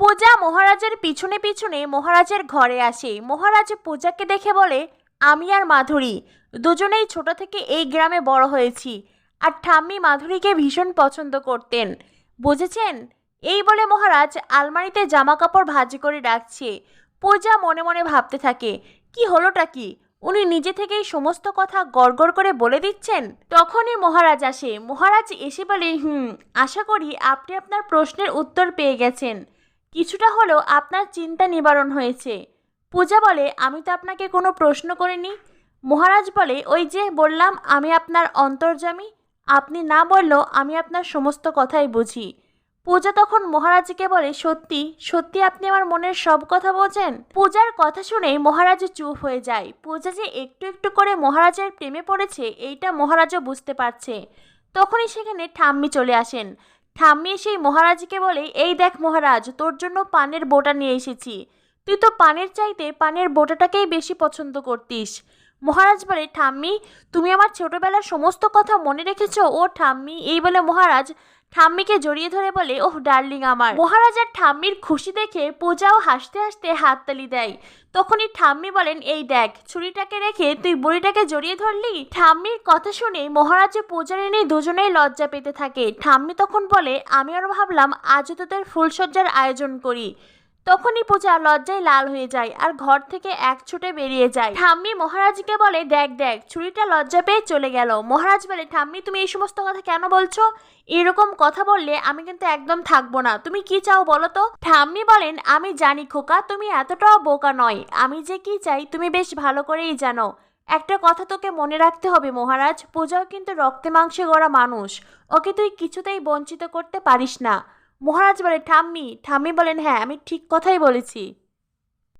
পূজা মহারাজের পিছনে পিছনে মহারাজের ঘরে আসে। মহারাজ পূজাকে দেখে বলে, আমি আর মাধুরী দুজনেই ছোট থেকে এই গ্রামে বড় হয়েছি, আর ঠাম্মি মাধুরীকে ভীষণ পছন্দ করতেন, বুঝেছেন? এই বলে মহারাজ আলমারিতে জামা কাপড় ভাঁজ করে রাখছে। পূজা মনে মনে ভাবতে থাকে, কি হলোটা কি, উনি নিজে থেকেই সমস্ত কথা গড়গড় করে বলে দিচ্ছেন। তখনই মহারাজ আসে। মহারাজ এসে বলে, আশা করি আপনি আপনার প্রশ্নের উত্তর পেয়ে গেছেন, কিছুটা হলেও আপনার চিন্তা নিবারণ হয়েছে। পূজা বলে, আমি তো আপনাকে কোনো প্রশ্ন করিনি। মহারাজ বলে, ওই যে বললাম আমি আপনার অন্তর্যামী, আপনি না বললেও আমি আপনার সমস্ত কথাই বুঝি। পূজা তখন মহারাজকে বলে, সত্যি সত্যি আপনি আমার মনের সব কথা বোঝেন? পূজার কথা শুনে মহারাজ চুপ হয়ে যায়। পূজা যে একটু একটু করে মহারাজের প্রেমে পড়েছে এইটা মহারাজও বুঝতে পারছে। তখনই সেখানে ঠাম্মি চলে আসেন। ঠাম্মি এসেই মহারাজকে বলে, এই দেখ মহারাজ, তোর জন্য পানের বোঁটা নিয়ে এসেছি। তুই তো পানের চাইতে পানের বোঁটাটাকেই বেশি পছন্দ করতিস। মহারাজ বলে, ঠাম্মি তুমি আমার ছোটবেলার সমস্ত কথা মনে রেখেছ? ও ঠাম্মি, এই বলে মহারাজ ঠাম্মিকে জড়িয়ে ধরে বলে, ওহ ডার্লিং আমার। মহারাজ আর ঠাম্মির খুশি দেখে পূজাও হাসতে হাসতে হাততালি দেয়। তখনই ঠাম্মি বলেন, এই দেখ, ছুরিটাকে রেখে তুই বুড়িটাকে জড়িয়ে ধরলি। ঠাম্মির কথা শুনে মহারাজ পূজারিনী দুজনেই লজ্জা পেতে থাকে। ঠাম্মি তখন বলে, আমি আরো ভাবলাম আজ তোদের ফুলসজ্জার আয়োজন করি। তখনই পূজা লজ্জায় লাল হয়ে যায় আর ঘর থেকে এক ছুটে বেরিয়ে যায়। ঠাম্মি মহারাজকে বলে, দেখ দেখ, ছুরিটা লজ্জা পেয়ে চলে গেল। মহারাজ বলে, ঠাম্মি তুমি এই সমস্ত কথা কেন বলছো? এরকম কথা বললে আমি কিন্তু একদম থাকবো না। তুমি কি চাও বলো তো? ঠাম্মি বলেন, আমি জানি খোকা, তুমি এতটাও বোকা নয়। আমি যে কি চাই তুমি বেশ ভালো করেই জানো। একটা কথা তোকে মনে রাখতে হবে মহারাজ, পূজাও কিন্তু রক্তে মাংসে গড়া মানুষ, ওকে তুই কিছুতেই বঞ্চিত করতে পারিস না। মহারাজ বলে, ঠাম্মি বলেন, হ্যাঁ আমি ঠিক কথাই বলেছি।